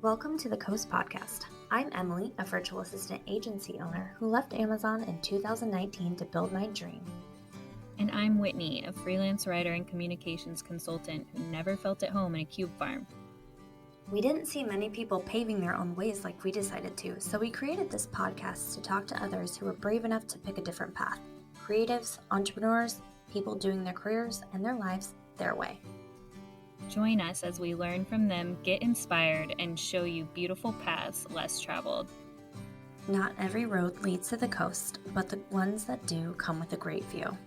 Welcome to the Coast Podcast. I'm Emilie, a virtual assistant agency owner who left Amazon in 2019 to build my dream. And I'm Whitney, a freelance writer and communications consultant who never felt at home in a cube farm. We didn't see many people paving their own ways like we decided to, so we created this podcast to talk to others who were brave enough to pick a different path. Creatives, entrepreneurs, people doing their careers and their lives their way. Join us as we learn from them, get inspired, and show you beautiful paths less traveled. Not every road leads to the coast, but the ones that do come with a great view.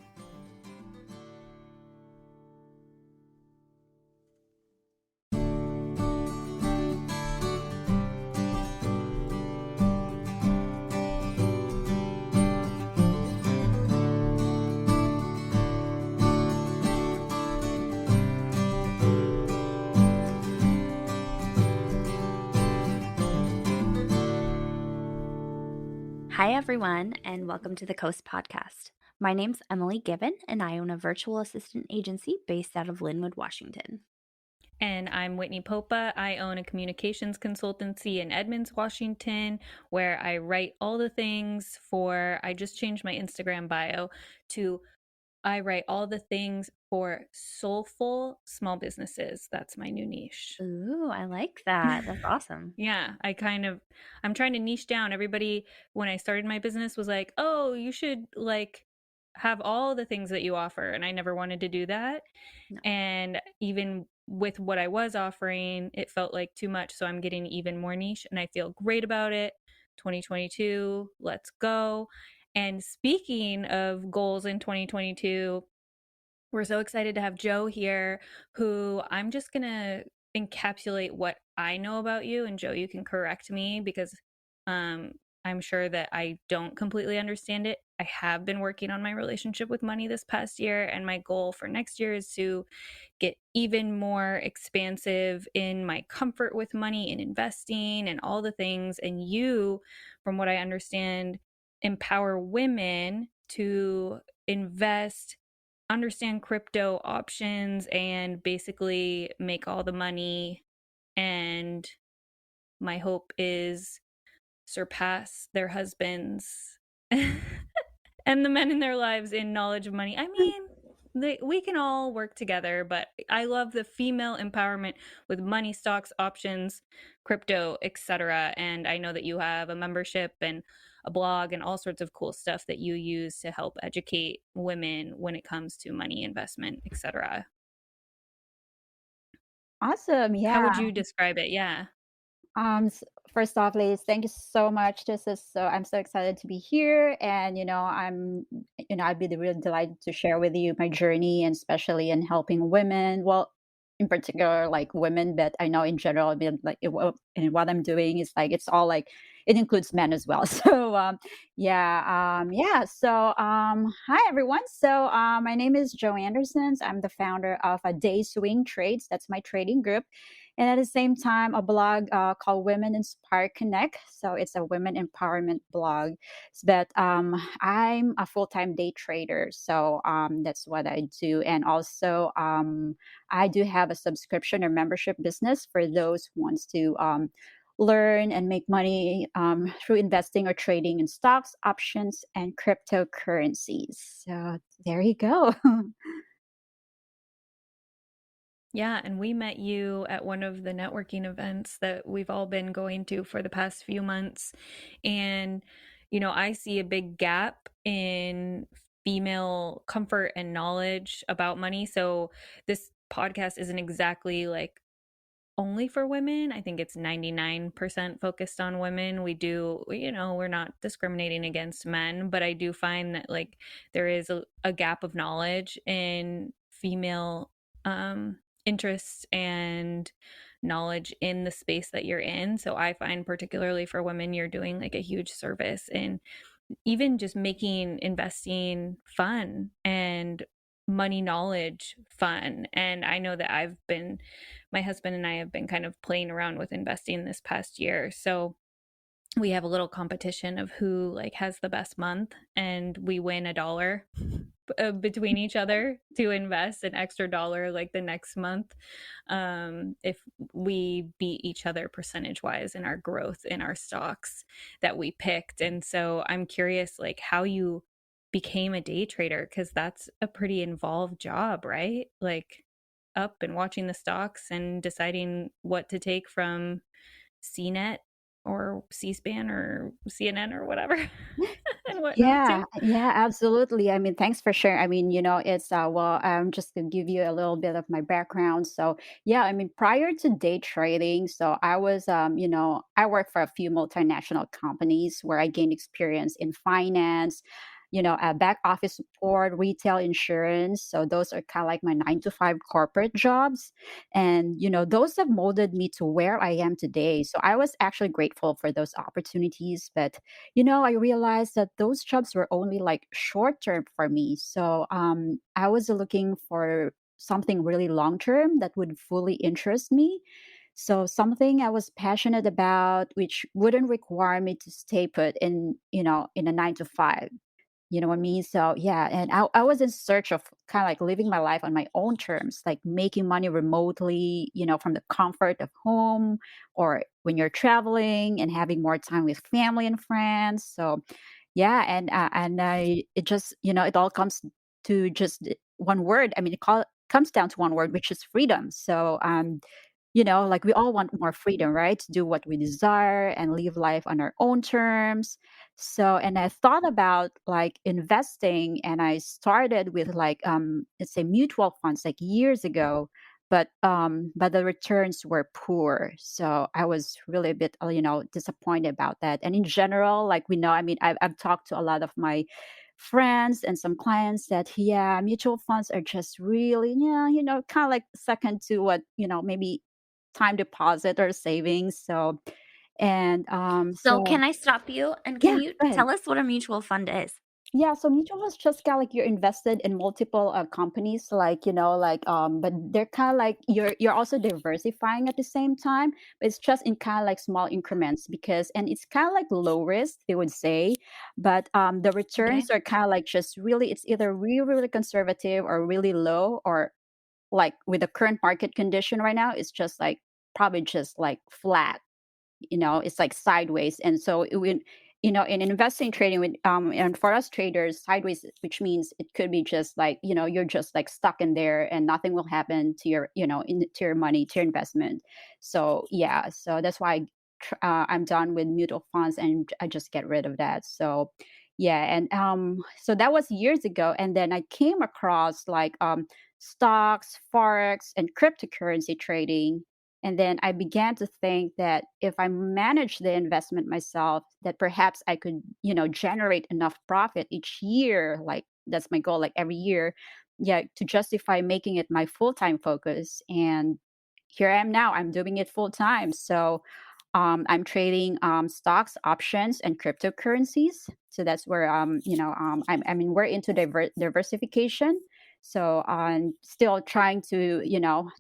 Hi, everyone, and welcome to the Coast Podcast. My name's Emilie Gibbon, and I own a virtual assistant agency based out of Linwood, Washington. And I'm Whitney Popa. I own a communications consultancy in Edmonds, Washington, where I write all the things I just changed my Instagram bio to I write all the things for soulful small businesses. That's my new niche. Ooh, I like that. That's awesome. Yeah, I'm trying to niche down. Everybody, when I started my business, was like, oh, you should have all the things that you offer. And I never wanted to do that. No. And even with what I was offering, it felt like too much. So I'm getting even more niche and I feel great about it. 2022, let's go. And speaking of goals in 2022, we're so excited to have Joe here, who I'm just going to encapsulate what I know about you. And Joe, you can correct me because I'm sure that I don't completely understand it. I have been working on my relationship with money this past year, and my goal for next year is to get even more expansive in my comfort with money and investing and all the things. And you, from what I understand, empower women to invest, understand crypto options, and basically make all the money. And my hope is surpass their husbands and the men in their lives in knowledge of money. I mean, we can all work together, but I love the female empowerment with money, stocks, options, crypto, etc. And I know that you have a membership and a blog and all sorts of cool stuff that you use to help educate women when it comes to money, investment, etc. Awesome. Yeah. How would you describe it? Yeah. First off, ladies, thank you so much. I'm so excited to be here. And, I'd be really delighted to share with you my journey, and especially in helping women. Well, in particular, like women, but I know in general, I mean, and what I'm doing is it's all it includes men as well. So, hi everyone. So, my name is Joe Anderson. I'm the founder of a Day Swing Trades. That's my trading group. And at the same time, a blog called Women Inspire Connect. So it's a women empowerment blog. But I'm a full-time day trader. So that's what I do. And also, I do have a subscription or membership business for those who wants to learn and make money through investing or trading in stocks, options, and cryptocurrencies. So there you go. Yeah, and we met you at one of the networking events that we've all been going to for the past few months. And, I see a big gap in female comfort and knowledge about money. So this podcast isn't exactly only for women. I think it's 99% focused on women. We do, we're not discriminating against men, but I do find that there is a gap of knowledge in female interests and knowledge in the space that you're in. So I find particularly for women, you're doing a huge service in even just making investing fun and money knowledge fun. And I know that my husband and I have been kind of playing around with investing this past year. So we have a little competition of who like has the best month, and we win $1 between each other to invest an extra dollar like the next month, if we beat each other percentage wise in our growth in our stocks that we picked. And so I'm curious like how you became a day trader, because that's a pretty involved job, right? Like up and watching the stocks and deciding what to take from CNET or C-SPAN or CNN or whatever and what not to. Yeah, yeah, absolutely. I mean, thanks for sharing. I mean, it's well, just to give you a little bit of my background. So, yeah, I mean, prior to day trading, so I was, I worked for a few multinational companies where I gained experience in finance, back office support, retail insurance. So those are kind of like my 9 to 5 corporate jobs. And, those have molded me to where I am today. So I was actually grateful for those opportunities. But I realized that those jobs were only like short term for me. So I was looking for something really long term that would fully interest me. So something I was passionate about, which wouldn't require me to stay put in a 9 to 5. You know what I mean? So yeah, and I was in search of kind of like living my life on my own terms, like making money remotely, from the comfort of home or when you're traveling and having more time with family and friends. So yeah, and I it just it all comes to just one word. I mean, comes down to one word, which is freedom. So like we all want more freedom, right? To do what we desire and live life on our own terms. So, and I thought about like investing, and I started with like let's say mutual funds like years ago, but the returns were poor. So I was really a bit disappointed about that. And in general, like we know, I mean, I've talked to a lot of my friends and some clients that yeah, mutual funds are just really yeah, kind of like second to what maybe time deposit or savings. So and So, so can I stop you? And can yeah, you go ahead. tell us what a mutual fund is? Yeah, so mutual funds just kind of like you're invested in multiple companies, like but they're kind of like you're also diversifying at the same time, but it's just in kind of like small increments because and it's kind of like low risk, they would say, but the Okay. returns are kind of like just really it's either really really conservative or really low, or like with the current market condition right now, it's just like probably just like flat, it's like sideways. And so it would, in investing trading with and for us traders, sideways, which means it could be just like, you're just like stuck in there and nothing will happen to your, to your money, to your investment. So yeah, so that's why I'm done with mutual funds and I just get rid of that. So yeah, and so that was years ago. And then I came across like stocks, forex, and cryptocurrency trading. And then I began to think that if I manage the investment myself, that perhaps I could, generate enough profit each year. Like that's my goal, like every year, yeah, to justify making it my full time focus. And here I am now. I'm doing it full time. So I'm trading stocks, options, and cryptocurrencies. So that's where I mean we're into diversification. So I'm still trying to,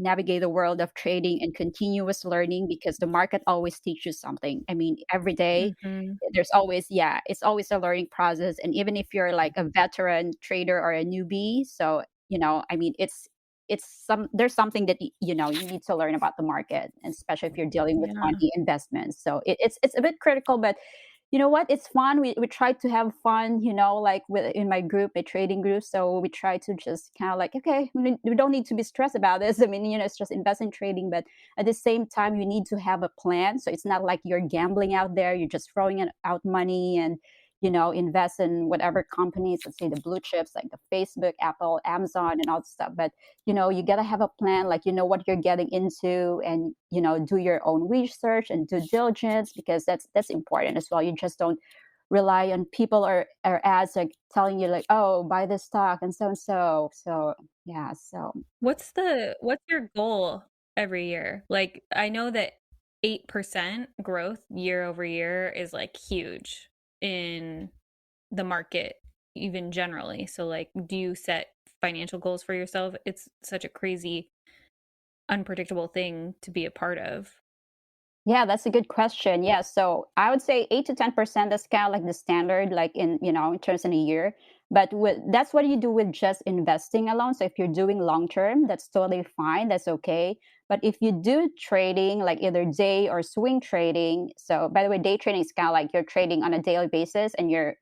navigate the world of trading and continuous learning because the market always teaches something. I mean, every day Mhm. there's always, yeah, it's always a learning process. And even if you're like a veteran trader or a newbie, so, I mean, there's something that, you need to learn about the market, and especially if you're dealing with Yeah. money investments. So it's a bit critical, but you know what? It's fun. We try to have fun, like with in my group, my trading group. So we try to just kind of like, okay, we don't need to be stressed about this. I mean, it's just invest in trading, but at the same time, you need to have a plan. So it's not like you're gambling out there. You're just throwing out money and invest in whatever companies, let's say the blue chips like the Facebook, Apple, Amazon, and all that stuff. But you got to have a plan, like what you're getting into, and do your own research and due diligence, because that's important as well. You just don't rely on people or ads like telling you like, oh, buy this stock and so and so. So yeah, so What's your goal every year? Like I know that 8% growth year over year is like huge in the market even generally. So like do you set financial goals for yourself? It's such a crazy unpredictable thing to be a part of. Yeah, that's a good question. Yeah, so I would say 8 to 10%. That's kind of like the standard, like in in terms in a year. But that's what you do with just investing alone. So if you're doing long term, that's totally fine. That's okay. But if you do trading, like either day or swing trading, so by the way, day trading is kind of like you're trading on a daily basis and you're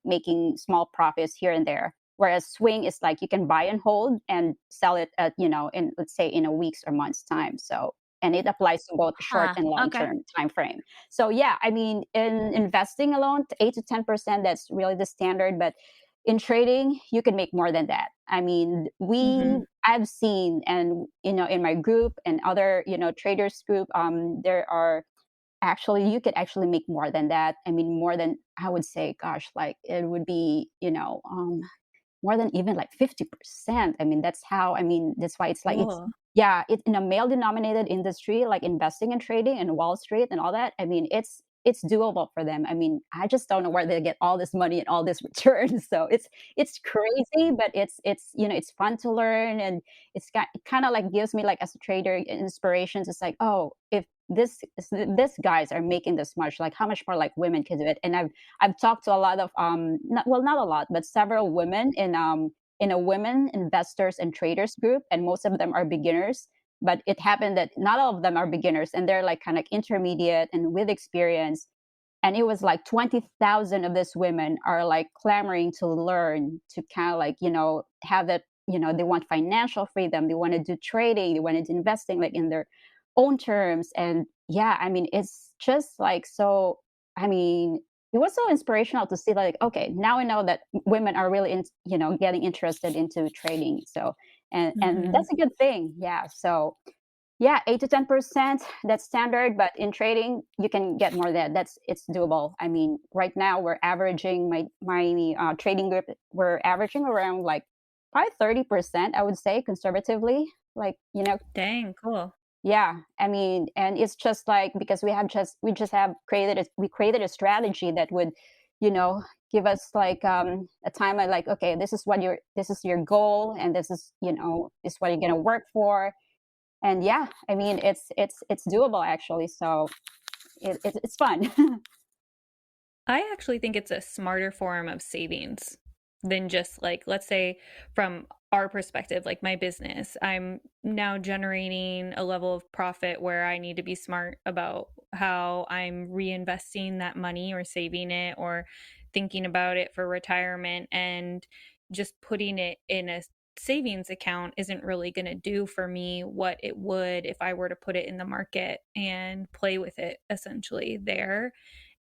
making small profits here and there. Whereas swing is like you can buy and hold and sell it at in, let's say, in a week's or month's time. So and it applies to both short Huh. and long Okay. term time frame. So yeah, I mean, in investing alone, 8 to 10%, that's really the standard. But in trading, you can make more than that. I mean, Mm-hmm. I've seen, and in my group and other traders group, there are actually you could actually make more than that. I mean, more than, I would say, gosh, like it would be more than even like 50%. I mean, that's why it's like it's Cool. yeah, it's in a male denominated industry like investing and trading and Wall Street and all that. I mean, it's doable for them. I mean, I just don't know where they get all this money and all this returns. So it's crazy, but it's fun to learn, and it kind of like gives me, like, as a trader, inspirations. It's like, oh, if this guys are making this much, like how much more like women can do it. And I've talked to a lot of not a lot, but several women in a women investors and traders group, and most of them are beginners. But it happened that not all of them are beginners, and they're like kind of intermediate and with experience. And it was like 20,000 of these women are like clamoring to learn, to kind of like have that, they want financial freedom, they want to do trading, they want to do investing like in their own terms. And yeah, I mean, it's just like, so I mean, it was so inspirational to see, like, okay, now I know that women are really getting interested into trading. So and Mm-hmm. that's a good thing. Yeah, so yeah, 8 to 10%, that's standard. But in trading, you can get more than that. It's doable. I mean, right now we're averaging my trading group. We're averaging around like probably 30%, I would say, conservatively. Like Dang, cool. yeah. I mean, and it's just like, because we just have created a strategy that would, you know, give us like a timeline. Like, okay, this is your goal, and this is what you're gonna work for. And yeah, I mean, it's doable actually. So it's fun. I actually think it's a smarter form of savings than just like, let's say, from our perspective, like my business, I'm now generating a level of profit where I need to be smart about how I'm reinvesting that money or saving it or thinking about it for retirement. And just putting it in a savings account isn't really going to do for me what it would if I were to put it in the market and play with it essentially there.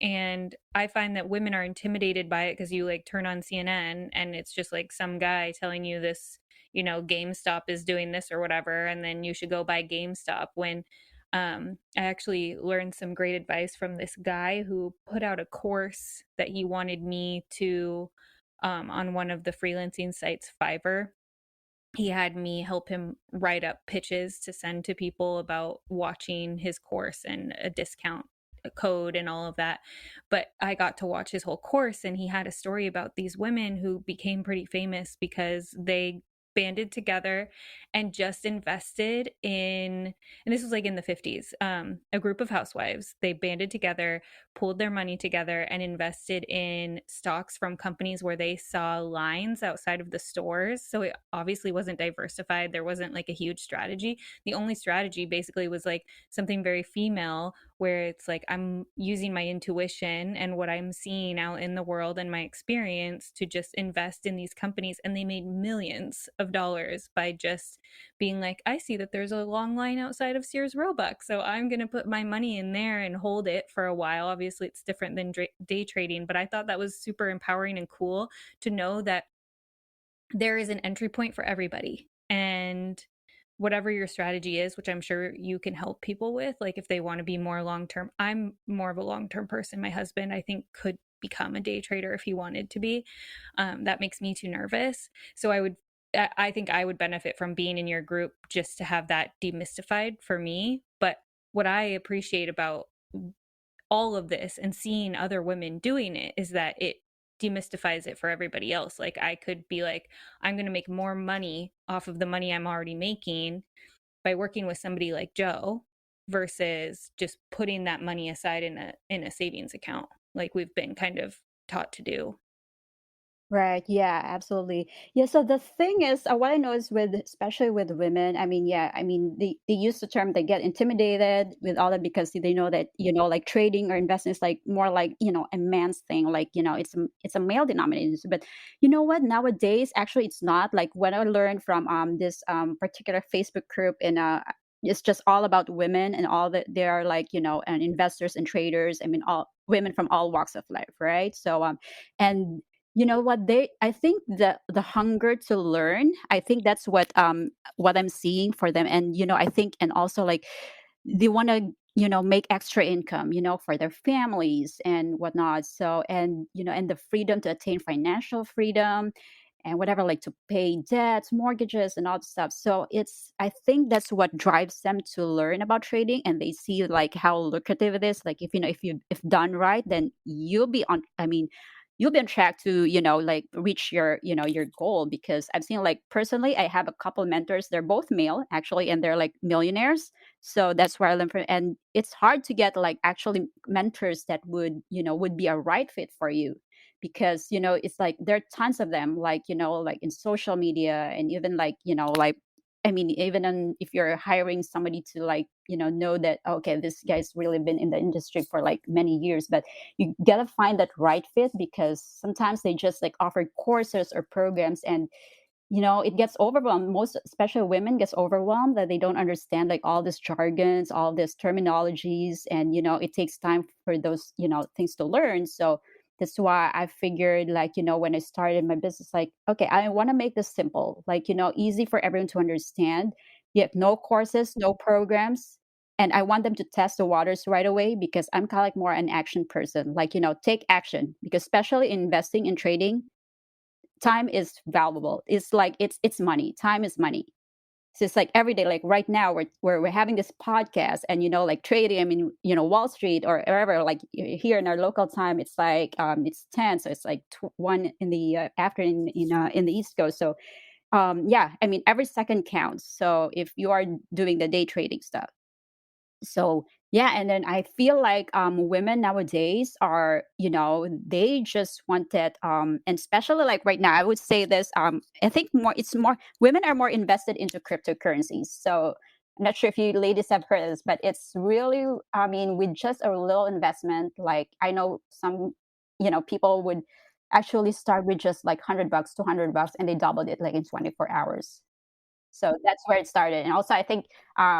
And I find that women are intimidated by it because you like turn on CNN and it's just like some guy telling you this, GameStop is doing this or whatever, and then you should go buy GameStop. When I actually learned some great advice from this guy who put out a course that he wanted me to, on one of the freelancing sites, Fiverr. He had me help him write up pitches to send to people about watching his course and a discount code and all of that. But I got to watch his whole course, and he had a story about these women who became pretty famous because they banded together and just invested in, and this was like in the 50s, a group of housewives. They banded together, pulled their money together, and invested in stocks from companies where they saw lines outside of the stores. So it obviously wasn't diversified. There wasn't like a huge strategy. The only strategy basically was like something very female, where it's like I'm using my intuition and what I'm seeing out in the world and my experience to just invest in these companies. And they made millions of dollars by just being like, I see that there's a long line outside of Sears Roebuck, so I'm going to put my money in there and hold it for a while. Obviously, it's different than day trading, but I thought that was super empowering and cool to know that there is an entry point for everybody. And whatever your strategy is, which I'm sure you can help people with, like if they want to be more long term, I'm more of a long term person. My husband, I think, could become a day trader if he wanted to be. That makes me too nervous. So I think I would benefit from being in your group just to have that demystified for me. But what I appreciate about all of this and seeing other women doing it is that it demystifies it for everybody else. Like I could be like, I'm going to make more money off of the money I'm already making by working with somebody like Joe. versus just putting that money aside in a savings account like we've been kind of taught to do. Right. Yeah, absolutely. Yeah. So the thing is, what I know is with, especially with women, I mean, yeah, I mean, they use the term, they get intimidated with all that because they know that, like trading or investing is like more like, a man's thing. Like, it's a male denominator. But you know what? Nowadays, actually, it's not. Like when I learned from this particular Facebook group it's just all about women and all that they are like, and investors and traders. I mean, all women from all walks of life, right? So and you know what, I think the hunger to learn, I think that's what I'm seeing for them. And I think, and also like they want to make extra income, for their families and whatnot. So, and and the freedom to attain financial freedom and whatever, like to pay debts, mortgages, and all the stuff. So I think that's what drives them to learn about trading, and they see like how lucrative it is. Like if done right, then you'll be on track to like reach your goal. Because I've seen, like, personally, I have a couple mentors, they're both male actually, and they're like millionaires. So that's where I learned from. And it's hard to get like actually mentors that would be a right fit for you, because it's like there are tons of them, like like in social media, and even like like, I mean, even if you're hiring somebody to like know that, okay, this guy's really been in the industry for like many years. But you gotta find that right fit, because sometimes they just like offer courses or programs, and it gets overwhelmed. Most, especially women, gets overwhelmed that they don't understand like all this jargons, all this terminologies, and it takes time for those things to learn. So that's why I figured, like, when I started my business, like, okay, I want to make this simple, like, easy for everyone to understand. Yet no courses, no programs. And I want them to test the waters right away, because I'm kind of like more an action person, like, take action, because especially in investing and trading, time is valuable. It's like it's money. Time is money. So it's like every day, like right now, we're having this podcast, and like trading. I mean, Wall Street or wherever. Like here in our local time, it's like it's 10, so it's like 1 in the afternoon in the East Coast. So yeah, I mean, every second counts. So if you are doing the day trading stuff, so yeah. And then I feel like women nowadays are, they just wanted and especially like right now, I would say this, I think more, it's more, women are more invested into cryptocurrencies. So I'm not sure if you ladies have heard of this, but it's really, I mean, with just a little investment, like I know some people would actually start with just like $100, $200, and they doubled it like in 24 hours. So that's where it started. And also, I think,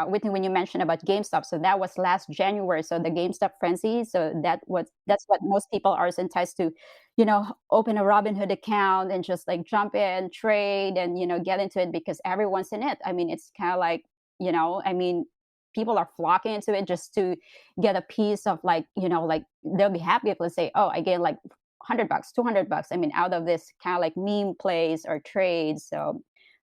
Whitney, when you mentioned about GameStop, so that was last January. So the GameStop frenzy. So that's what most people are enticed to, open a Robinhood account and just like jump in, trade, and get into it, because everyone's in it. I mean, it's kind of like, I mean, people are flocking into it just to get a piece of, like, like they'll be happy if, let's say, oh, I get like $100, $200. I mean, out of this kind of like meme plays or trades. So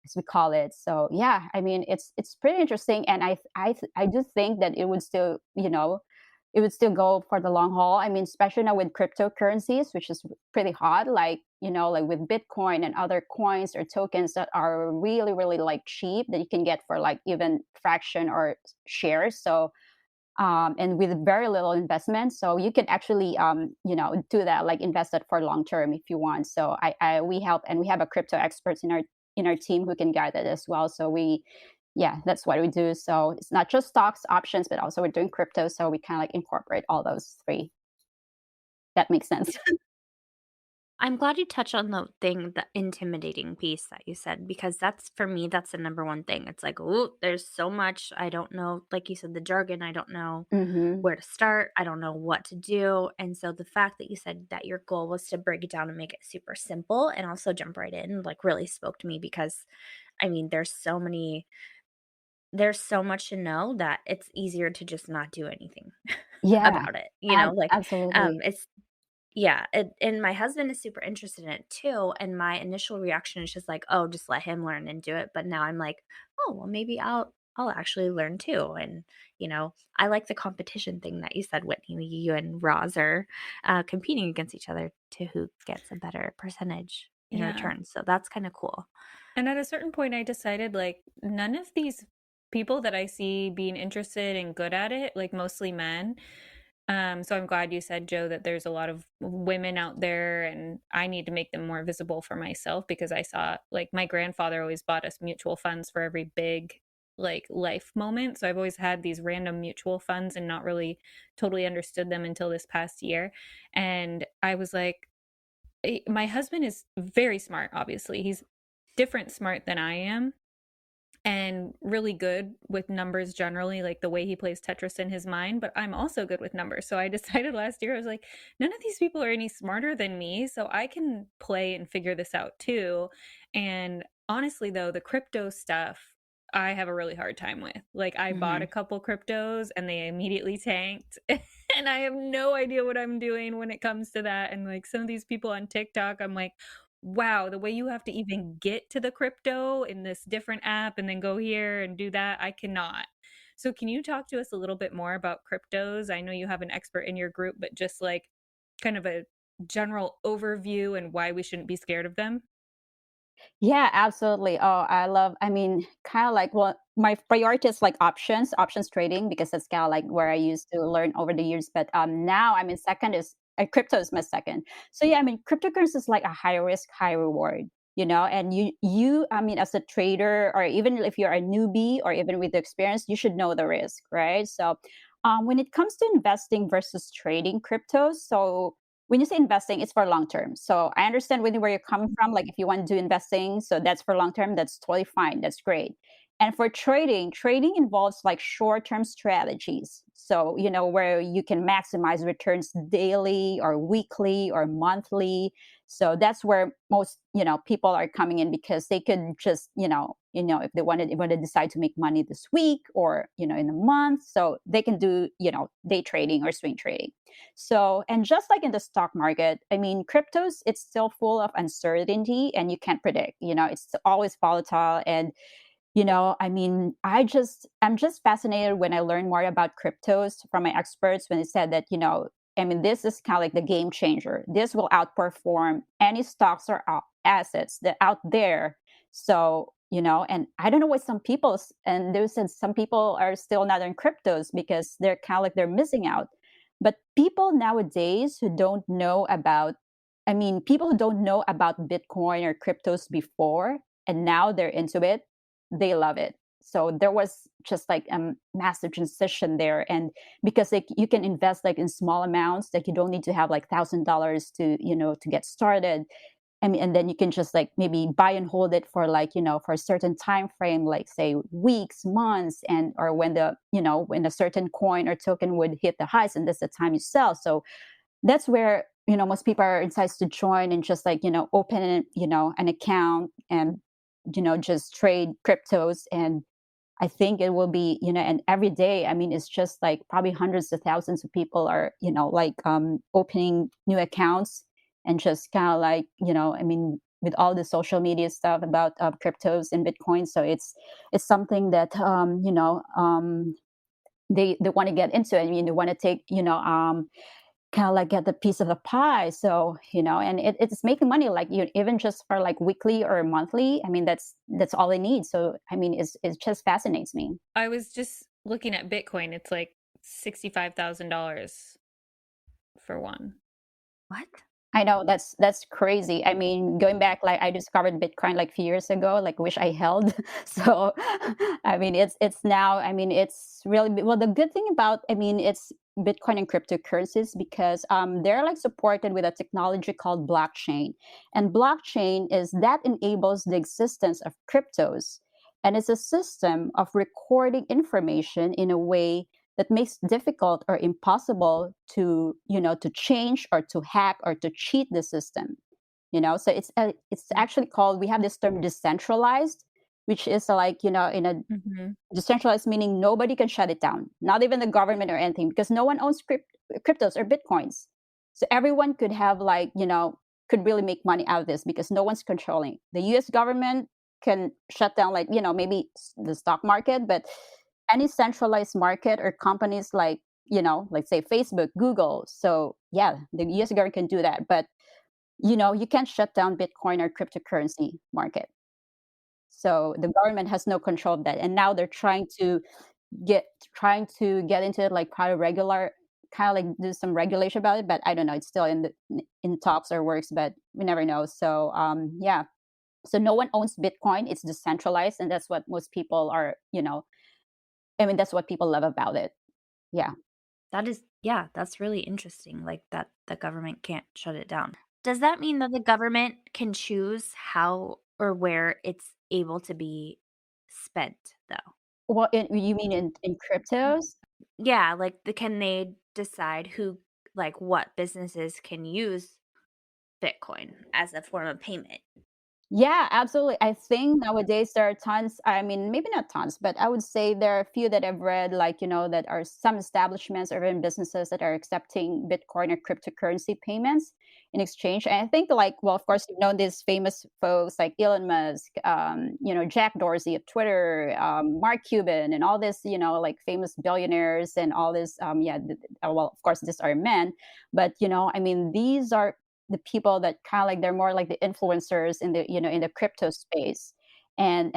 as we call it. So yeah, I mean, it's pretty interesting, and I do think that it would still, it would still go for the long haul. I mean, especially now with cryptocurrencies, which is pretty hot, like like with Bitcoin and other coins or tokens that are really really like cheap, that you can get for like even fraction or shares. So and with very little investment, so you can actually do that, like invest it for long term if you want. So we help, and we have a crypto experts in our team who can guide that as well. So yeah, that's what we do. So it's not just stocks, options, but also we're doing crypto, so we kind of like incorporate all those three. That makes sense. I'm glad you touched on the intimidating piece that you said, because that's, for me, that's the number one thing. It's like, oh, there's so much. I don't know, like you said, the jargon. I don't know Hmm. where to start. I don't know what to do. And so the fact that you said that your goal was to break it down and make it super simple and also jump right in, like, really spoke to me, because I mean, there's so much to know that it's easier to just not do anything Yeah, about it. Like, absolutely. it's yeah, and my husband is super interested in it too, and my initial reaction is just like, "Oh, just let him learn and do it." But now I'm like, "Oh, well, maybe I'll actually learn too." And, I like the competition thing that you said, Whitney. You and Roz are competing against each other to who gets a better percentage in Yeah. return. So that's kind of cool. And at a certain point, I decided like none of these people that I see being interested and good at it, like mostly men. So I'm glad you said, Joe, that there's a lot of women out there, and I need to make them more visible for myself, because I saw, like, my grandfather always bought us mutual funds for every big, like, life moment. So I've always had these random mutual funds and not really totally understood them until this past year. And I was like, my husband is very smart, obviously. He's different smart than I am, and really good with numbers generally, like the way he plays Tetris in his mind, but I'm also good with numbers. So I decided last year, I was like, none of these people are any smarter than me, so I can play and figure this out too. And honestly, though, the crypto stuff, I have a really hard time with. Like, I bought a couple cryptos and they immediately tanked. And I have no idea what I'm doing when it comes to that. And like some of these people on TikTok, I'm like, wow, the way you have to even get to the crypto in this different app and then go here and do that, I cannot. So can you talk to us a little bit more about cryptos? I know you have an expert in your group, but just like kind of a general overview and why we shouldn't be scared of them. Yeah, absolutely. Oh, I mean, kind of like, well, my priority is like options trading, because that's kind of like where I used to learn over the years. But now, I mean, second is crypto is my second. So yeah, I mean, cryptocurrency is like a high risk, high reward, and I mean, as a trader, or even if you're a newbie or even with the experience, you should know the risk, right? So when it comes to investing versus trading cryptos, so when you say investing, it's for long term. So I understand where you're coming from. Like if you want to do investing, so that's for long term, that's totally fine. That's great. And for trading, trading involves like short term strategies. So, where you can maximize returns daily or weekly or monthly. So that's where most, people are coming in, because they could just, if they want to decide to make money this week or, in a month. So they can do, day trading or swing trading. So, and just like in the stock market, I mean, cryptos, it's still full of uncertainty and you can't predict, it's always volatile. And, I mean, I'm just fascinated when I learn more about cryptos from my experts, when they said that, I mean, this is kind of like the game changer. This will outperform any stocks or assets that out there. So, and I don't know why and they said some people are still not in cryptos because they're kind of like they're missing out. But people nowadays who don't know about, I mean, people who don't know about Bitcoin or cryptos before, and now they're into it, they love it. So there was just like a massive transition there. And because like you can invest like in small amounts, that you don't need to have like $1,000 to, to get started. I mean, and then you can just like maybe buy and hold it for like, for a certain time frame, like say weeks, months, and or when a certain coin or token would hit the highs, and that's the time you sell. So that's where, most people are incentivized to join and just like, open, an account and, just trade cryptos. And I think it will be, and every day, I mean, it's just like probably hundreds of thousands of people are, like opening new accounts and just kind of like, I mean, with all the social media stuff about cryptos and Bitcoin. So it's something that, they want to get into. I mean, they want to take, kind of like get the piece of the pie. So, and it's making money, like even just for like weekly or monthly. I mean, that's all they need. So, I mean, it just fascinates me. I was just looking at Bitcoin. It's like $65,000 for one. What? I know that's crazy. I mean, going back, like I discovered Bitcoin like a few years ago. Like, wish I held. So, I mean, it's now. I mean, it's really well. The good thing about, I mean, it's Bitcoin and cryptocurrencies, because they're like supported with a technology called blockchain, and blockchain is that enables the existence of cryptos, and it's a system of recording information in a way that makes it difficult or impossible to to change or to hack or to cheat the system. So it's actually called, we have this term decentralized, which is like, in a Mm-hmm. decentralized, meaning nobody can shut it down, not even the government or anything, because no one owns cryptos or bitcoins. So everyone could have like, could really make money out of this, because no one's controlling. The US government can shut down like, maybe the stock market, but any centralized market or companies like, like say Facebook, Google. So yeah, the US government can do that. But you can't shut down Bitcoin or cryptocurrency market. So the government has no control of that, and now they're get trying to get into it, like kind of regular, kind of like do some regulation about it. But I don't know, it's still in talks or works, but we never know. So yeah, so no one owns Bitcoin. It's decentralized, and that's what most people are. I mean, that's what people love about it. Yeah. Yeah, that's really interesting. Like that the government can't shut it down. Does that mean that the government can choose how or where it's able to be spent, though? Well, you mean in cryptos? Yeah, like can they decide like what businesses can use Bitcoin as a form of payment? Yeah, absolutely. I think nowadays there are tons. I mean, maybe not tons, but I would say there are a few that I've read, like, that are some establishments or even businesses that are accepting Bitcoin or cryptocurrency payments in exchange. And I think, like, well, of course, these famous folks like Elon Musk, Jack Dorsey of Twitter, Mark Cuban, and all this, like famous billionaires and all this. Well, of course, these are men, but, I mean, these are the people that kind of like they're more like the influencers in the crypto space, and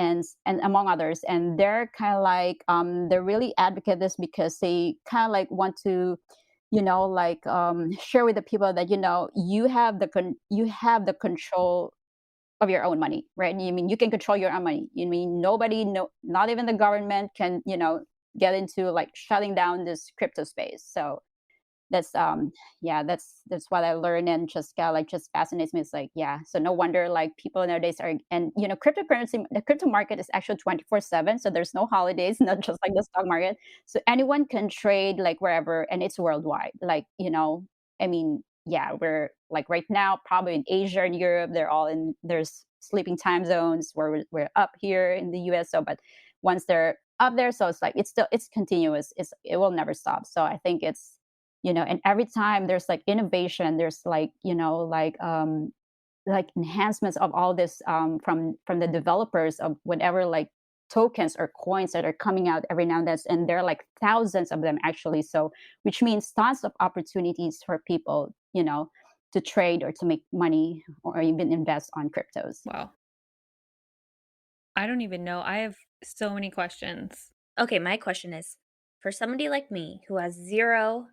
among others, and they're kind of like they're really advocate this because they kind of like want to share with the people that you have the control of your own money, right? You mean you can control your own money. You mean nobody, no, not even the government can get into like shutting down this crypto space. So that's yeah, that's what I learned, and just kind of like just fascinates me. It's like, yeah, so no wonder like people nowadays are, and cryptocurrency, the crypto market is actually 24/7, so there's no holidays, not just like the stock market. So anyone can trade like wherever, and it's worldwide. Like, I mean, yeah, we're like right now probably in Asia and Europe, there's sleeping time zones where we're up here in the US. So but once they're up there, so it's like it's continuous, it will never stop. So I think it's, and every time there's like innovation, there's like like enhancements of all this, from the developers of whatever, like tokens or coins that are coming out every now and then, and there are like thousands of them actually. So which means tons of opportunities for people, to trade or to make money or even invest on cryptos. Wow. I don't even know. I have so many questions. Okay, my question is, for somebody like me who has zero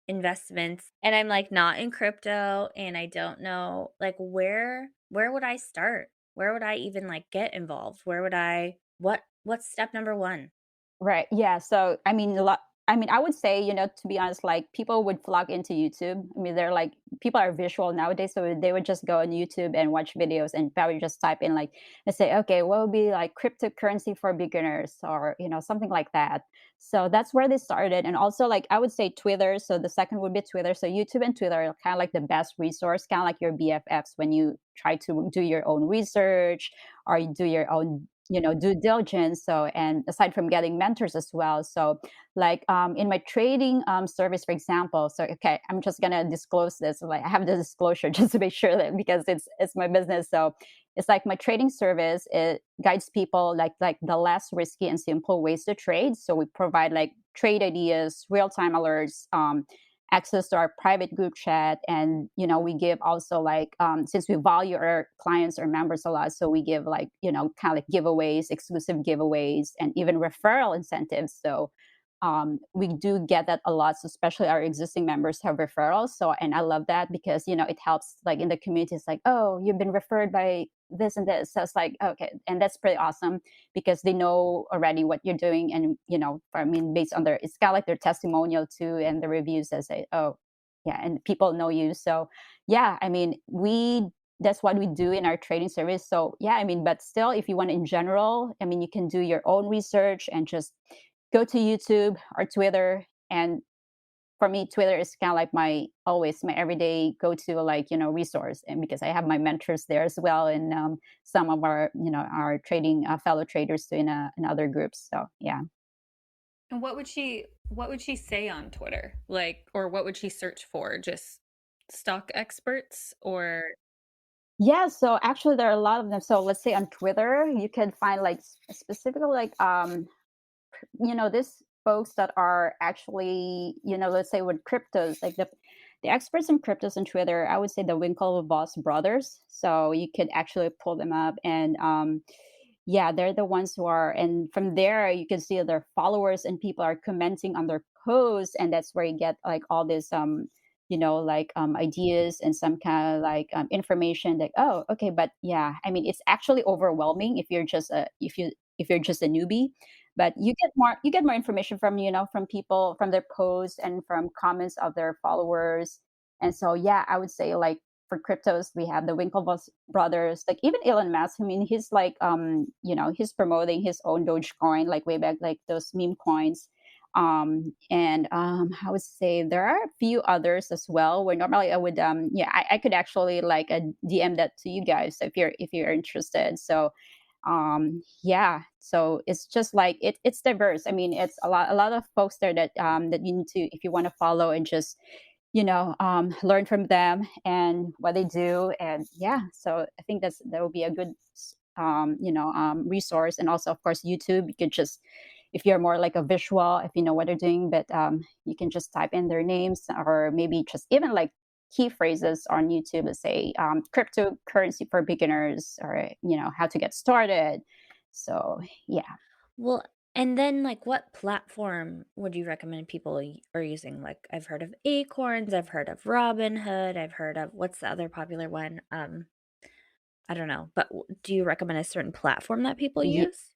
investments and I'm like not in crypto and I don't know like where would I start? Where would I even like get involved? Where would I what's step number 1? Right. Yeah. So, I mean, I would say, to be honest, like people would flock into YouTube. I mean, they're like, people are visual nowadays. So they would just go on YouTube and watch videos and probably just type in like, and say, okay, what would be like cryptocurrency for beginners, or, something like that. So that's where they started. And also, like, I would say Twitter. So the second would be Twitter. So YouTube and Twitter are kind of like the best resource, kind of like your BFFs when you try to do your own research or you do your own due diligence. So, and aside from getting mentors as well, so like in my trading service, for example, so okay, I'm just gonna disclose this, like I have the disclosure just to make sure that, because it's my business. So it's like my trading service, it guides people like the less risky and simple ways to trade. So we provide like trade ideas, real-time alerts, access to our private group chat, and we give also like, since we value our clients or members a lot, so we give like kind of like giveaways, exclusive giveaways, and even referral incentives. So we do get that a lot, so especially our existing members have referrals. So, and I love that because it helps like in the community. It's like, oh, you've been referred by this and this. So it's like, okay, and that's pretty awesome because they know already what you're doing, and I mean, based on it's kind of like their testimonial too, and the reviews that say, oh, yeah, and people know you. So yeah, I mean, that's what we do in our trading service. So yeah, I mean, but still, if you want in general, I mean, you can do your own research and just go to YouTube or Twitter. And for me, Twitter is kind of like my everyday go-to, like, resource. And because I have my mentors there as well. And some of our, our trading fellow traders too in other groups. So, yeah. And what would she say on Twitter? Like, or what would she search for? Just stock experts or Yeah, so actually there are a lot of them. So let's say on Twitter, you can find like specifically like this folks that are actually, let's say with cryptos, like the experts in cryptos on Twitter, I would say the Winklevoss brothers. So you could actually pull them up, and yeah, they're the ones who are, and from there you can see their followers and people are commenting on their posts, and that's where you get like all this like ideas and some kind of like information like, oh, okay, but yeah, I mean, it's actually overwhelming if you're just a if you're just a newbie, but you get more information from from people, from their posts and from comments of their followers. And so yeah, I would say like for cryptos, we have the Winklevoss brothers, like even Elon Musk. I mean, he's like, he's promoting his own Dogecoin, like way back, like those meme coins. And I would say there are a few others as well. Where normally I would, yeah, I could actually like DM that to you guys if you're interested. So, yeah, so it's just like it's diverse. I mean, it's a lot of folks there that that you need to, if you want to follow and just learn from them and what they do. And yeah, so I think that will be a good resource. And also, of course, YouTube. You could just, if you're more like a visual, if you know what they're doing, but you can just type in their names, or maybe just even like key phrases on YouTube, let's say cryptocurrency for beginners, or how to get started. So yeah. Well, and then like what platform would you recommend people are using? Like I've heard of Acorns, I've heard of Robinhood, I've heard of what's the other popular one? I don't know, but do you recommend a certain platform that people use?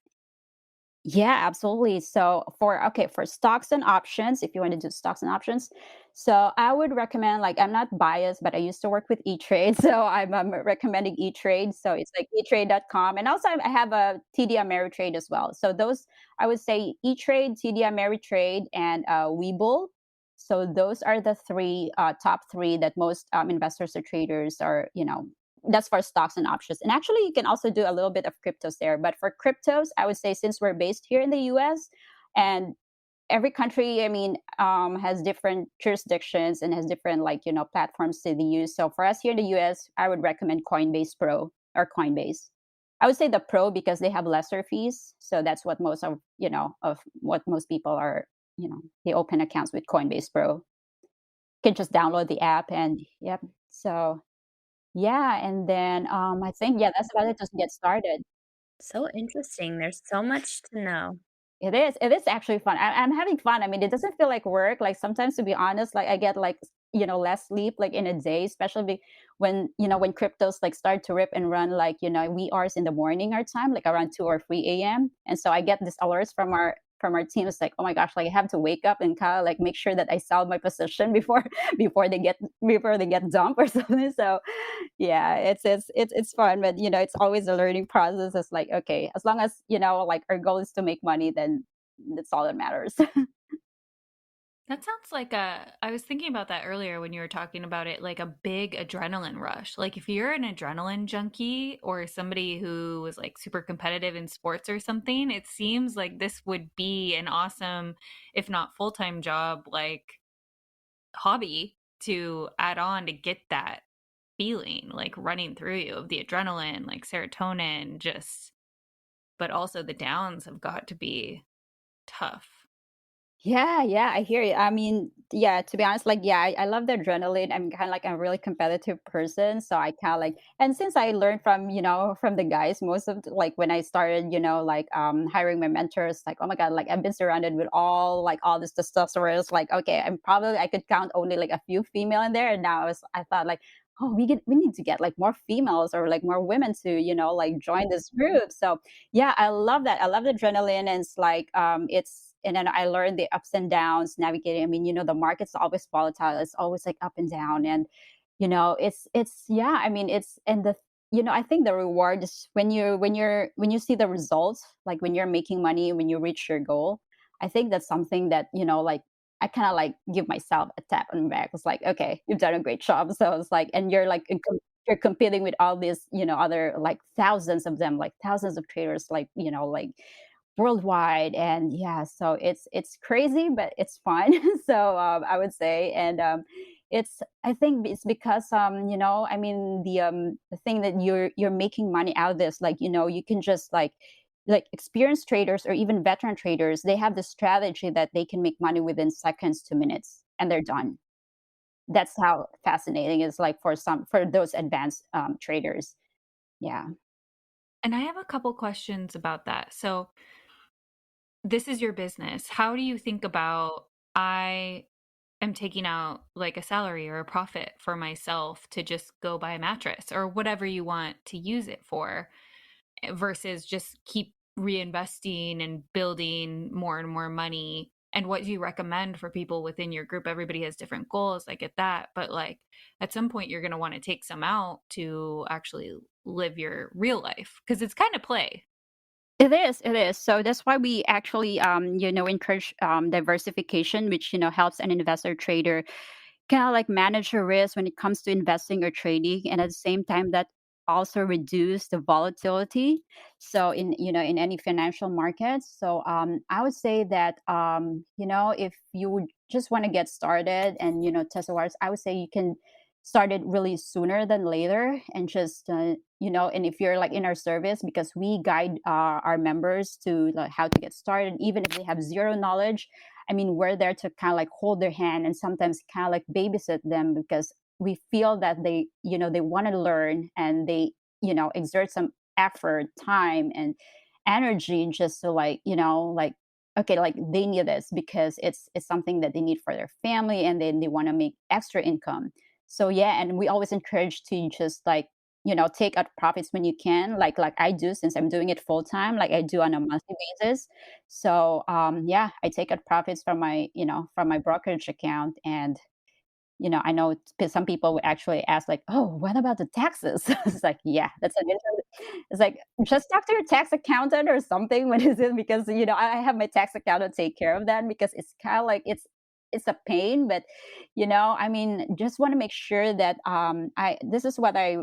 Yeah, absolutely. So for stocks and options, if you want to do stocks and options, so I would recommend, like, I'm not biased, but I used to work with E-Trade, so I'm recommending E-Trade. So it's like etrade.com, and also I have a TD Ameritrade as well. So those, I would say, E-Trade, TD Ameritrade, and Webull. So those are the three top three that most investors or traders are, that's for stocks and options. And actually, you can also do a little bit of cryptos there. But for cryptos, I would say, since we're based here in the US, and every country, I mean, has different jurisdictions and has different, like, platforms to use. So for us here in the US, I would recommend Coinbase Pro or Coinbase. I would say the Pro because they have lesser fees. So that's what most of what most people are, they open accounts with Coinbase Pro. You can just download the app and yep. So yeah, and then, I think, yeah, that's about it, just get started. So interesting. There's so much to know. It is actually fun. I'm having fun. I mean, it doesn't feel like work. Like, sometimes, to be honest, like, I get, like, less sleep, like, in a day, especially when, when cryptos, like, start to rip and run, like, wee hours in the morning our time, like, around 2 or 3 AM. And so I get these alerts from our team. It's like, "Oh my gosh," like, I have to wake up and kinda, like, make sure that I sell my position before before they get dumped or something. So, yeah, it's fun, but it's always a learning process. It's like, okay, as long as like, our goal is to make money, then that's all that matters. That sounds like I was thinking about that earlier when you were talking about it, like a big adrenaline rush. Like if you're an adrenaline junkie or somebody who was like super competitive in sports or something, it seems like this would be an awesome, if not full-time job, like hobby to add on to get that feeling like running through you of the adrenaline, like serotonin, just, but also the downs have got to be tough. Yeah, yeah, I hear you. I mean, yeah, to be honest, like, yeah, I love the adrenaline. I'm kind of like a really competitive person. So I kind of like, and since I learned from, from the guys, most of like when I started, like hiring my mentors, like, oh my God, like I've been surrounded with all this testosterone. It's like, okay, I could count only like a few female in there. And now I thought like, oh, we need to get like more females or like more women to, like join this group. So yeah, I love that. I love the adrenaline, and it's like and then I learned the ups and downs navigating. I mean, the market's always volatile. It's always like up and down, and it's yeah. I mean, it's and the I think the reward is when you see the results, like when you're making money, when you reach your goal. I think that's something that like I kind of like give myself a tap on the back. It's like, okay, you've done a great job. So it's like, and you're like you're competing with all these, other like thousands of them, like thousands of traders, like, like worldwide. And yeah, so it's crazy, but it's fun. So I would say, and it's I think it's because I mean, the thing that you're making money out of this, like, you can just like experienced traders or even veteran traders, they have the strategy that they can make money within seconds to minutes and they're done. That's how fascinating it is, like, for those advanced traders. Yeah. And I have a couple questions about that. So, this is your business. How do you think about I am taking out like a salary or a profit for myself to just go buy a mattress or whatever you want to use it for versus just keep reinvesting and building more and more money? And what do you recommend for people within your group? Everybody has different goals. I get that. But like at some point, you're going to want to take some out to actually live your real life because it's kind of play. It is, it is. So that's why we actually, encourage diversification, which, helps an investor trader kind of like manage your risk when it comes to investing or trading, and at the same time that also reduce the volatility. So in any financial markets. So I would say that if you would just want to get started and test the waters, I would say you can start it really sooner than later, and just and if you're like in our service, because we guide our members to like how to get started, even if they have zero knowledge. I mean, we're there to kind of like hold their hand and sometimes kind of like babysit them, because we feel that they want to learn, and they, exert some effort, time, and energy just to like, like, okay, like they need this because it's something that they need for their family, and then they want to make extra income. So yeah, and we always encourage to just like, take out profits when you can, like I do, since I'm doing it full time, like I do on a monthly basis. So yeah, I take out profits from my, from my brokerage account. And I know some people would actually ask like, "Oh, what about the taxes?" It's like, yeah, that's an interesting. It's like, just talk to your tax accountant or something. What is it? Because I have my tax accountant take care of that, because it's kind of like it's a pain. But I mean, just want to make sure that I this is what I